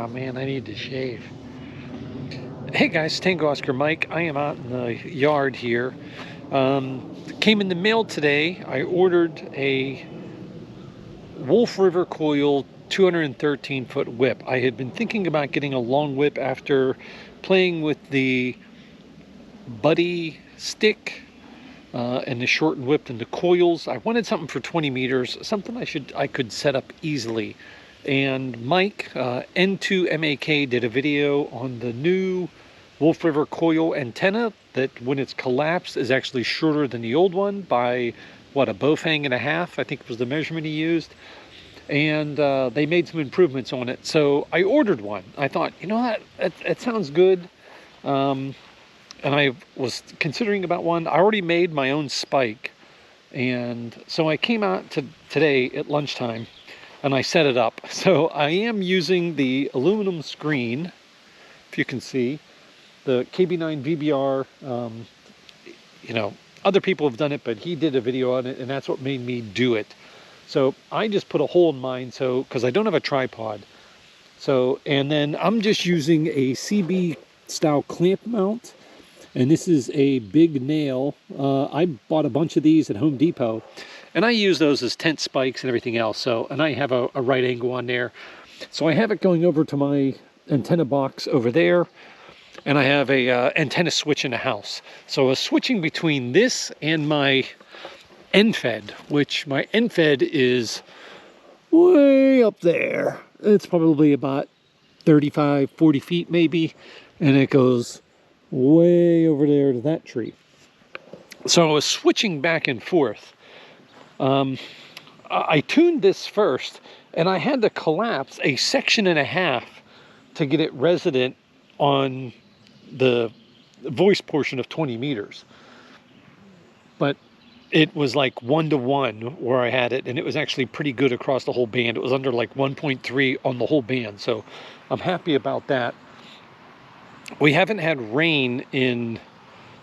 Oh man, I need to shave. Hey guys, Tango Oscar Mike. I am out in the yard here. Came in the mail today. I ordered a Wolf River Coil 213-foot whip. I had been thinking about getting a long whip after playing with the buddy stick and the shortened whip and the coils. I wanted something for 20 meters, something I could set up easily. And Mike, N2MAK, did a video on the new Wolf River coil antenna that when it's collapsed is actually shorter than the old one by, what, a bowfang and a half, I think was the measurement he used. And they made some improvements on it. So I ordered one. I thought, you know what, it sounds good. And I was considering about one. I already made my own spike. And so I came out today at lunchtime and I set it up. So I am using the aluminum screen, if you can see, the KB9 VBR. Other people have done it, but he did a video on it, and that's what made me do it. So I just put a hole in mine, because I don't have a tripod. So, and then I'm just using a CB style clamp mount, and this is a big nail. I bought a bunch of these at Home Depot, and I use those as tent spikes and everything else. So, and I have a right angle on there. So I have it going over to my antenna box over there, and I have a antenna switch in the house. So I was switching between this and my endfed, which my endfed is way up there. It's probably about 35, 40 feet maybe, and it goes way over there to that tree. So I was switching back and forth. I tuned this first, and I had to collapse a section and a half to get it resident on the voice portion of 20 meters. But it was like 1-to-1 where I had it, and it was actually pretty good across the whole band. It was under like 1.3 on the whole band, so I'm happy about that. We haven't had rain in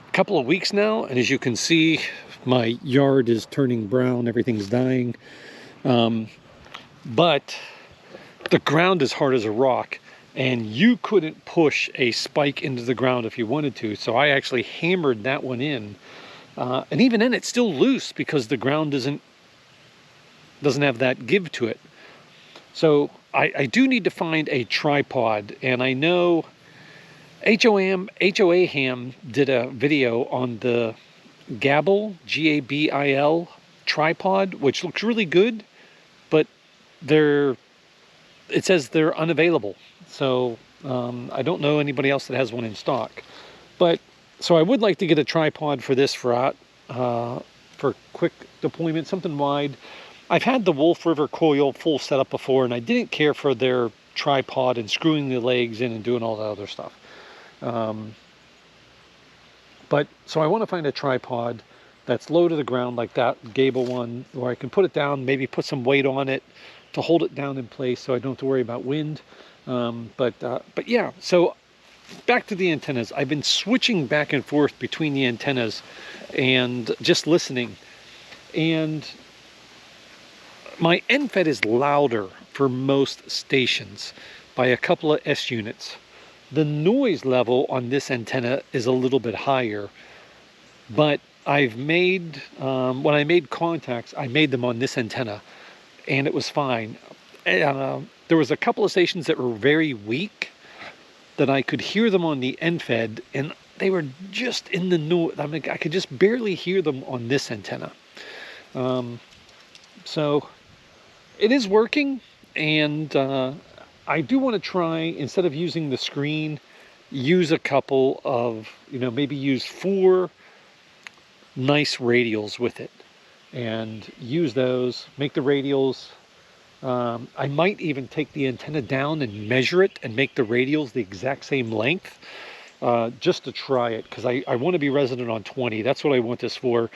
a couple of weeks now, and as you can see, my yard is turning brown, everything's dying. But the ground is hard as a rock, and you couldn't push a spike into the ground if you wanted to, so I actually hammered that one in. And even then, it's still loose because the ground doesn't have that give to it. So I do need to find a tripod, and I know HOA Ham did a video on the Gabil, Gabil tripod, which looks really good, but it says they're unavailable. So I don't know anybody else that has one in stock. But so I would like to get a tripod for this for quick deployment, something wide. I've had the Wolf River coil full setup before, and I didn't care for their tripod and screwing the legs in and doing all that other stuff. But so I want to find a tripod that's low to the ground like that Gabil one, where I can put it down, maybe put some weight on it to hold it down in place so I don't have to worry about wind. But yeah, so back to the antennas. I've been switching back and forth between the antennas and just listening. And my endfed is louder for most stations by a couple of S units. The noise level on this antenna is a little bit higher, but I've made, when I made contacts, I made them on this antenna, and it was fine. There was a couple of stations that were very weak, that I could hear them on the endfed, and they were just in the noise. I mean, I could just barely hear them on this antenna. So it is working, and I do want to try, instead of using the screen, use a couple of, maybe use 4 nice radials with it, and use those, make the radials. I might even take the antenna down and measure it and make the radials the exact same length, just to try it, because I want to be resident on 20. That's what I want this for.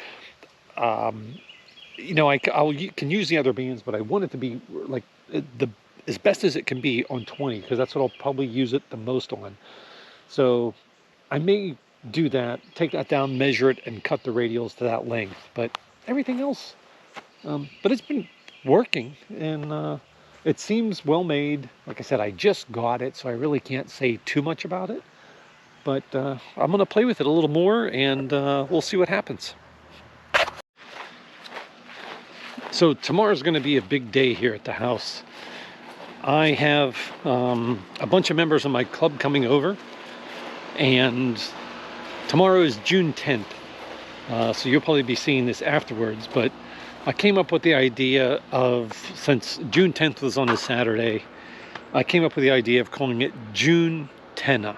I can use the other bands, but I want it to be like as best as it can be on 20, because that's what I'll probably use it the most on. So I may do that, take that down, measure it, and cut the radials to that length. But everything else, but it's been working, and It seems well made. Like I said, I just got it, so I really can't say too much about it. But I'm going to play with it a little more, and we'll see what happens. So tomorrow's going to be a big day here at the house. I have a bunch of members of my club coming over, and tomorrow is June 10th. So you'll probably be seeing this afterwards, but I came up with the idea of, since June 10th was on a Saturday, I came up with the idea of calling it June Tenna.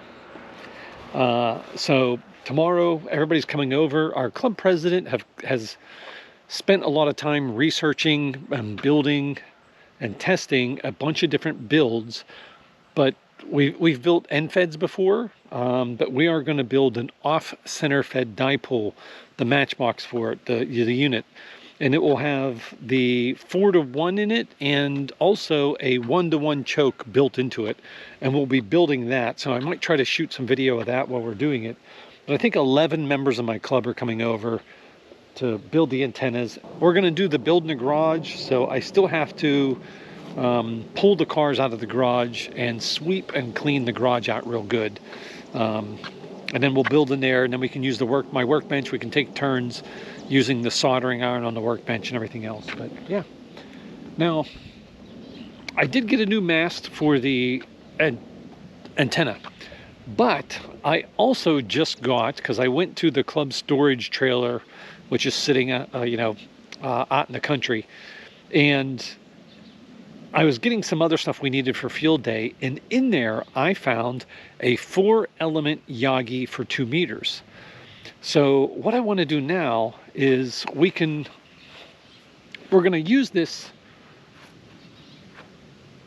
So tomorrow everybody's coming over. Our club president has spent a lot of time researching and building and testing a bunch of different builds, but we've built endfeds before, but we are going to build an off-center fed dipole, the matchbox for it, the unit, and it will have the 4-to-1 in it and also a 1-to-1 choke built into it, and we'll be building that. So I might try to shoot some video of that while we're doing it. But I think 11 members of my club are coming over to build the antennas. We're going to do the build in the garage, so I still have to pull the cars out of the garage and sweep and clean the garage out real good. And then we'll build in there, and then we can use my workbench. We can take turns using the soldering iron on the workbench and everything else. But yeah. Now, I did get a new mast for the antenna, but I also just got, because I went to the club storage trailer, which is sitting out in the country, and I was getting some other stuff we needed for field day, and in there I found a 4-element Yagi for 2 meters. So what I want to do now is we're going to use this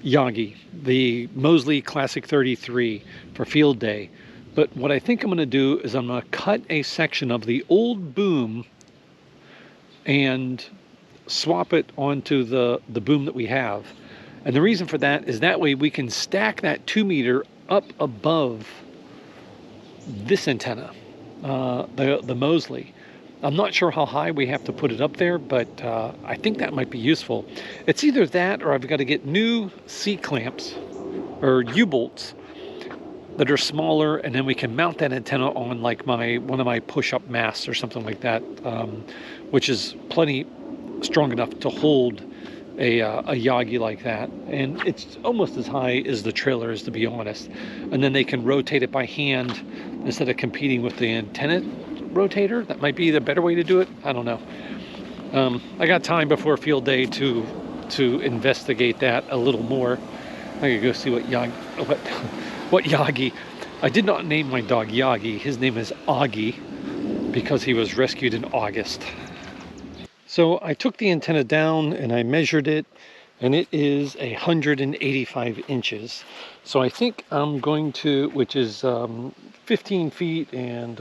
Yagi, the Mosley Classic 33, for field day. But what I think I'm going to do is I'm going to cut a section of the old boom and swap it onto the boom that we have. And the reason for that is that way we can stack that 2 meter up above this antenna, the Mosley. I'm not sure how high we have to put it up there, but I think that might be useful. It's either that or I've got to get new C-clamps or U-bolts that are smaller, and then we can mount that antenna on like one of my push-up masts or something like that, which is plenty strong enough to hold a Yagi like that. And it's almost as high as the trailer is, to be honest. And then they can rotate it by hand instead of competing with the antenna rotator. That might be the better way to do it. I don't know. I got time before field day to investigate that a little more. I could go see what Yagi. I did not name my dog Yagi. His name is Augie because he was rescued in August. So I took the antenna down and I measured it, and it is 185 inches. So I think I'm going to, which is 15 feet and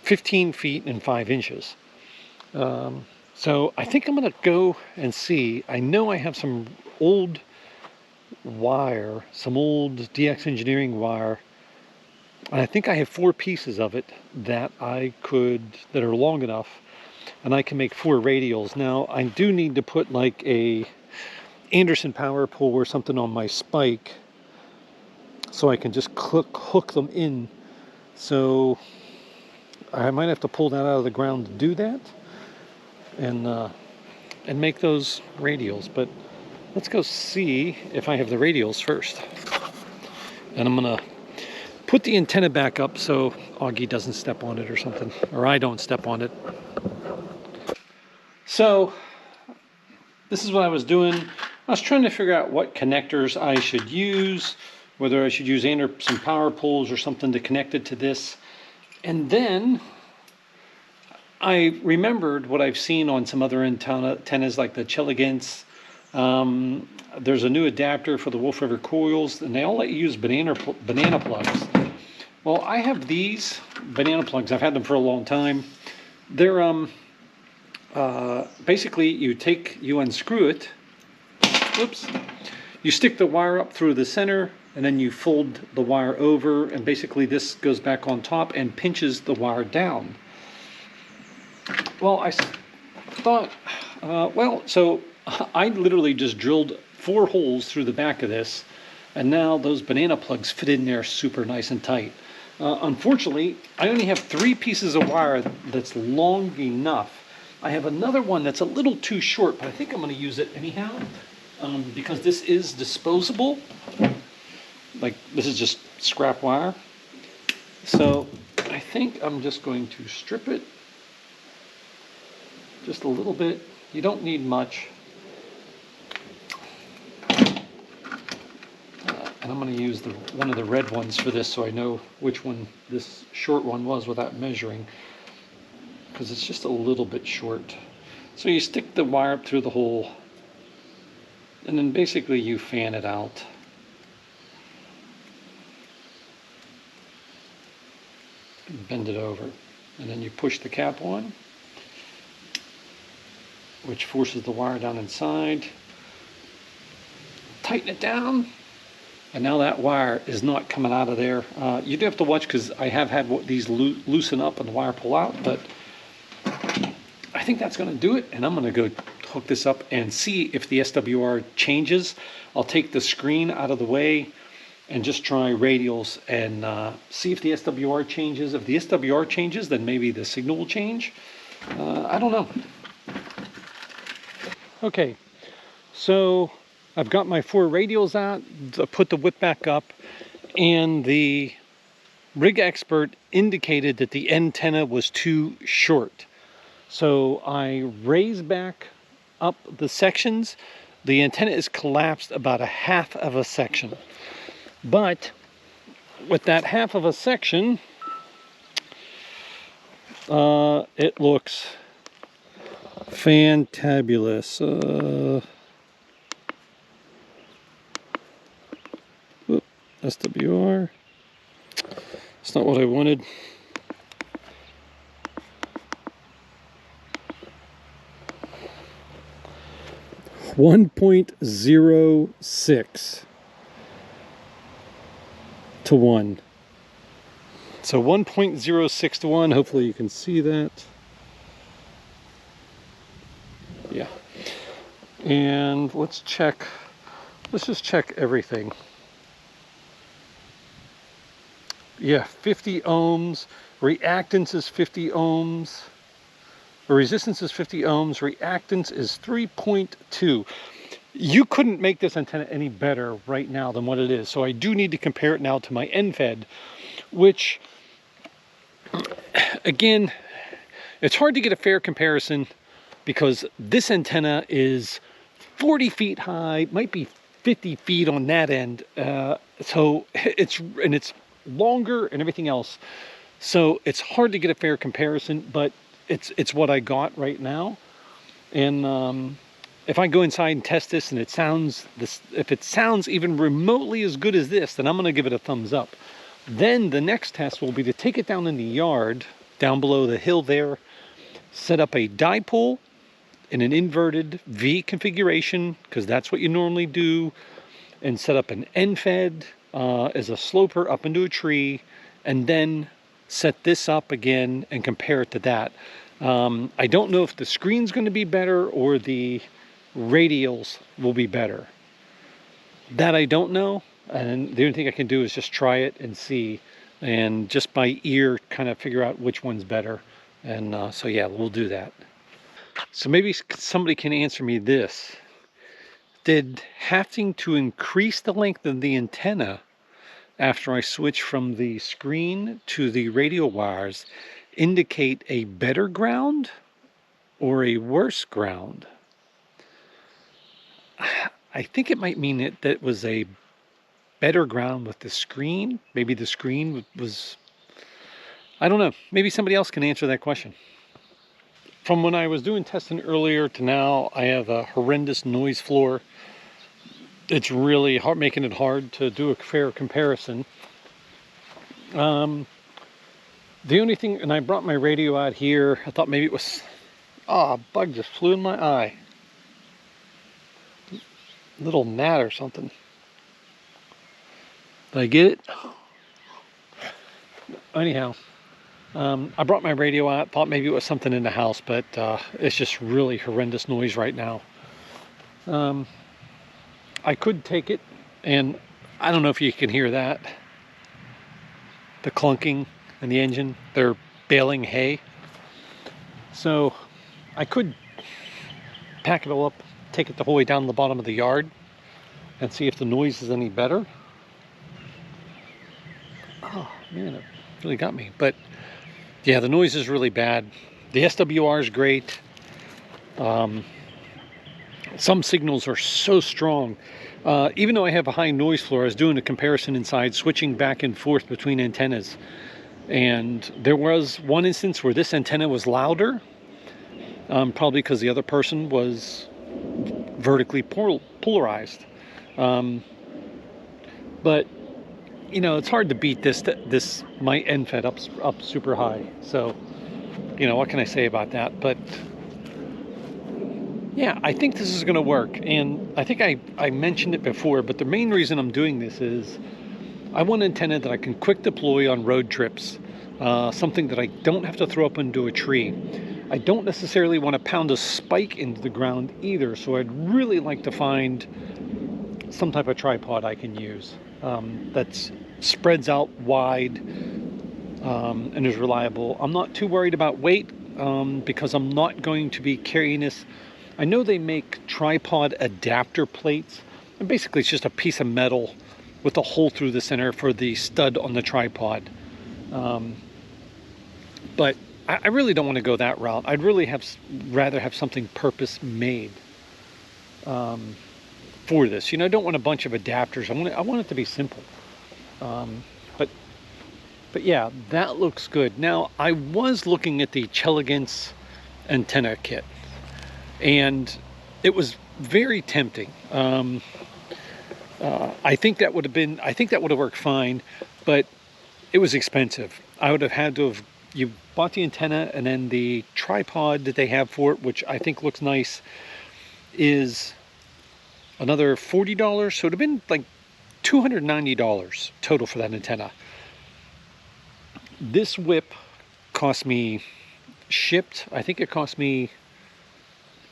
15 feet and 5 inches. So I think I'm going to go and see. I know I have some old wire, some old DX Engineering wire, and I think I have 4 pieces of it that that are long enough, and I can make 4 radials. Now I do need to put like a Anderson power pole or something on my spike so I can just hook them in. So I might have to pull that out of the ground to do that, and make those radials. But let's go see if I have the radials first. And I'm gonna put the antenna back up so Augie doesn't step on it or something, or I don't step on it. So this is what I was doing. I was trying to figure out what connectors I should use, whether I should use some power poles or something to connect it to this. And then I remembered what I've seen on some other antennas like the Chelegants. There's a new adapter for the Wolf River coils, and they all let you use banana plugs. Well, I have these banana plugs. I've had them for a long time. They're basically you unscrew it. Oops. You stick the wire up through the center, and then you fold the wire over, and basically this goes back on top and pinches the wire down. Well, I thought, so I literally just drilled 4 holes through the back of this, and now those banana plugs fit in there super nice and tight. Unfortunately, I only have 3 pieces of wire that's long enough. I have another one that's a little too short, but I think I'm going to use it anyhow, because this is disposable. Like, this is just scrap wire. So I think I'm just going to strip it just a little bit. You don't need much. And I'm going to use one of the red ones for this, so I know which one this short one was without measuring, because it's just a little bit short. So you stick the wire up through the hole, and then basically you fan it out. And bend it over, and then you push the cap on, which forces the wire down inside. Tighten it down. And now that wire is not coming out of there. You do have to watch, because I have had these loosen up and the wire pull out, but I think that's going to do it. And I'm going to go hook this up and see if the SWR changes. I'll take the screen out of the way and just try radials and see if the SWR changes. If the SWR changes, then maybe the signal will change. I don't know. Okay, so I've got my 4 radials out, put the whip back up, and the rig expert indicated that the antenna was too short. So I raised back up the sections. The antenna is collapsed about a half of a section. But with that half of a section, it looks fantabulous. SWR. It's not what I wanted. .06 to 1. So 1.06 to 1. Hopefully you can see that. Yeah. And let's check. Let's just check everything. Yeah, 50 ohms. Reactance is 50 ohms. The resistance is 50 ohms. Reactance is 3.2. You couldn't make this antenna any better right now than what it is. So I do need to compare it now to my endfed, which, again, it's hard to get a fair comparison because this antenna is 40 feet high, might be 50 feet on that end. So it's longer and everything else. So it's hard to get a fair comparison, but it's what I got right now. And if I go inside and test this and if it sounds even remotely as good as this, then I'm going to give it a thumbs up. Then the next test will be to take it down in the yard, down below the hill there, set up a dipole in an inverted V configuration, because that's what you normally do, and set up an endfed as a sloper up into a tree, and then set this up again and compare it to that. I don't know if the screen's going to be better or the radials will be better. That I don't know, and the only thing I can do is just try it and see, and just by ear kind of figure out which one's better. And so yeah, we'll do that. So maybe somebody can answer me this. Did having to increase the length of the antenna after I switch from the screen to the radio wires indicate a better ground or a worse ground? I think it might mean that it was a better ground with the screen. Maybe the screen was, I don't know. Maybe somebody else can answer that question. From when I was doing testing earlier to now, I have a horrendous noise floor. It's really hard, making it hard to do a fair comparison. The only thing, and I brought my radio out here. I thought maybe it was, a bug just flew in my eye. Little gnat or something. Did I get it? Anyhow, I brought my radio out. Thought maybe it was something in the house, but it's just really horrendous noise right now. I could take it, and I don't know if you can hear that. The clunking in the engine. They're baling hay. So I could pack it all up, take it the whole way down to the bottom of the yard, and see if the noise is any better. Oh man, it really got me. But yeah, the noise is really bad. The SWR is great. Some signals are so strong. Even though I have a high noise floor, I was doing a comparison inside, switching back and forth between antennas. And there was one instance where this antenna was louder, probably because the other person was vertically polarized. But you know, it's hard to beat this my endfed up super high. So you know, what can I say about that? But yeah, I think this is going to work. And I think I mentioned it before, but the main reason I'm doing this is I want an antenna that I can quick deploy on road trips, something that I don't have to throw up into a tree. I don't necessarily want to pound a spike into the ground either, so I'd really like to find some type of tripod I can use that spreads out wide and is reliable. I'm not too worried about weight because I'm not going to be carrying this. I know they make tripod adapter plates, and basically it's just a piece of metal with a hole through the center for the stud on the tripod. But I really don't want to go that route. I'd really rather have something purpose made for this. You know, I don't want a bunch of adapters. I want it to be simple. But yeah, that looks good. Now, I was looking at the Chelegance antenna kit, and it was very tempting. I think that would have worked fine, but it was expensive. I would have had to have, you bought the antenna, and then the tripod that they have for it, which I think looks nice, is another $40. So it would have been like $290 total for that antenna. This whip cost me, shipped, I think it cost me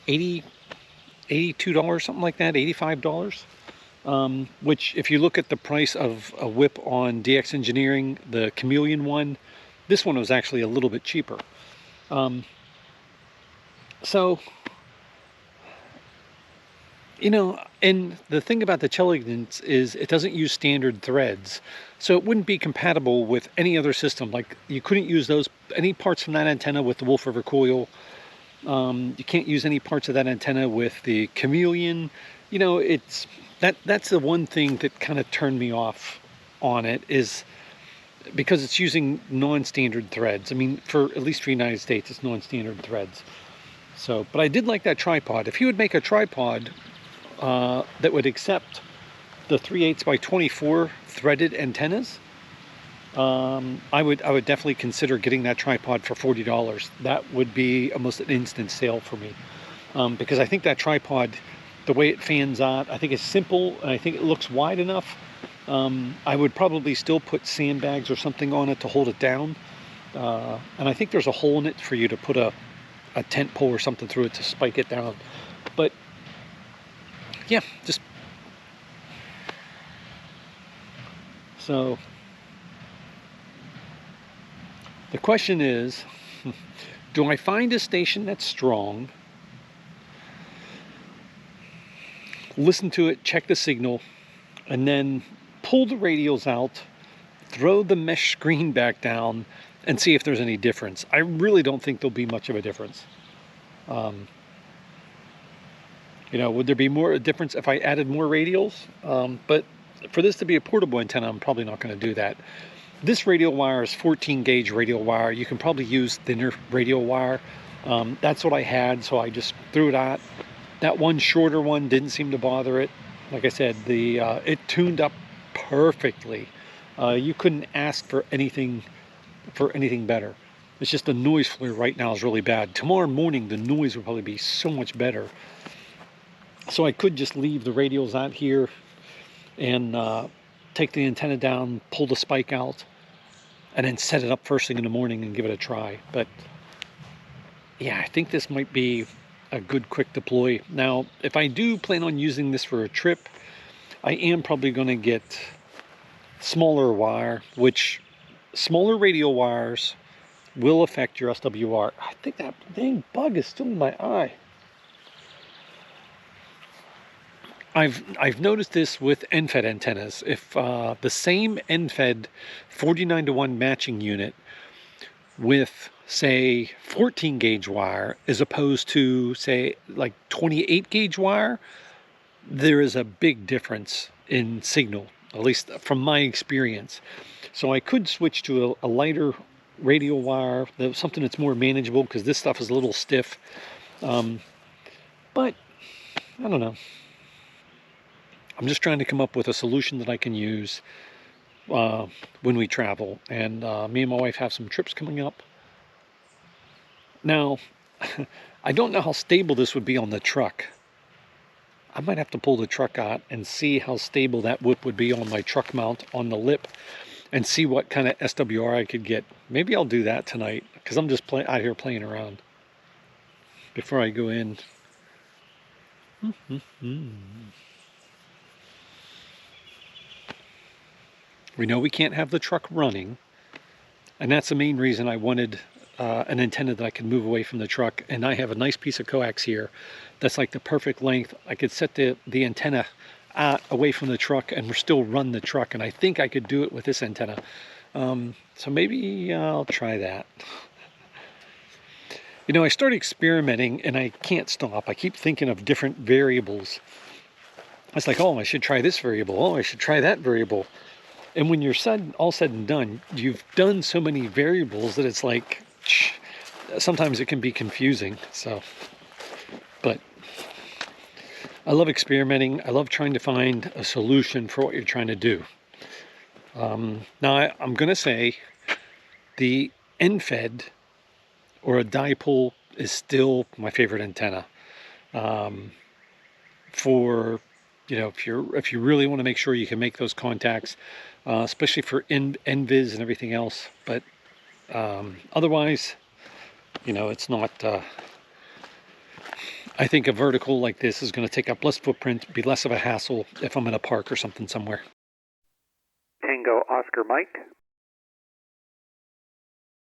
$82, something like that, $85. Which, if you look at the price of a whip on DX Engineering, the Chameleon one, this one was actually a little bit cheaper. So, you know, and the thing about the Chelegance is it doesn't use standard threads, so it wouldn't be compatible with any other system. Like, you couldn't use any parts from that antenna with the Wolf River coil. You can't use any parts of that antenna with the Chameleon. You know, that's the one thing that kind of turned me off on it, is because it's using non-standard threads. I mean, at least for the United States, it's non-standard threads. So, but I did like that tripod. If you would make a tripod that would accept the 3/8 by 24 threaded antennas, I would definitely consider getting that tripod for $40. That would be almost an instant sale for me, because I think that tripod, the way it fans out, I think it's simple, and I think it looks wide enough. I would probably still put sandbags or something on it to hold it down, and I think there's a hole in it for you to put a tent pole or something through it to spike it down. But yeah, just so the question is, do I find a station that's strong, listen to it, check the signal, and then pull the radials out, throw the mesh screen back down, and see if there's any difference? I really don't think there'll be much of a difference. You know, would there be more a difference if I added more radials? But for this to be a portable antenna, I'm probably not going to do that. This radial wire is 14 gauge radial wire. You can probably use thinner radial wire. That's what I had, so I just threw it out. That one shorter one didn't seem to bother it. Like I said, it tuned up perfectly. You couldn't ask for anything better. It's just the noise floor right now is really bad. Tomorrow morning, the noise will probably be so much better. So I could just leave the radials out here and take the antenna down, pull the spike out, and then set it up first thing in the morning and give it a try. But yeah, I think this might be a good quick deploy. Now, if I do plan on using this for a trip, I am probably going to get smaller wire, which smaller radio wires will affect your SWR. I think that dang bug is still in my eye. I've noticed this with endfed antennas. If the same endfed 49:1 matching unit with, say, 14 gauge wire as opposed to, say, like 28 gauge wire, there is a big difference in signal, at least from my experience. So I could switch to a lighter radio wire, something that's more manageable, because this stuff is a little stiff. But I don't know. I'm just trying to come up with a solution that I can use when we travel. And me and my wife have some trips coming up. Now, I don't know how stable this would be on the truck. I might have to pull the truck out and see how stable that whip would be on my truck mount on the lip and see what kind of SWR I could get. Maybe I'll do that tonight, because I'm just out here playing around before I go in. We know we can't have the truck running, and that's the main reason I wanted an antenna that I could move away from the truck. And I have a nice piece of coax here that's like the perfect length. I could set the antenna away from the truck and still run the truck, and I think I could do it with this antenna. So maybe I'll try that. You know, I started experimenting and I can't stop. I keep thinking of different variables. It's like, oh, I should try this variable. Oh, I should try that variable. And when you're all said and done, you've done so many variables that it's like, sometimes it can be confusing. So, but I love experimenting. I love trying to find a solution for what you're trying to do. Now, I'm going to say the endfed or a dipole is still my favorite antenna. For, you know, if you really want to make sure you can make those contacts, especially for NVIS and everything else. But otherwise, you know, it's not. I think a vertical like this is going to take up less footprint, be less of a hassle if I'm in a park or something somewhere. Tango Oscar Mike.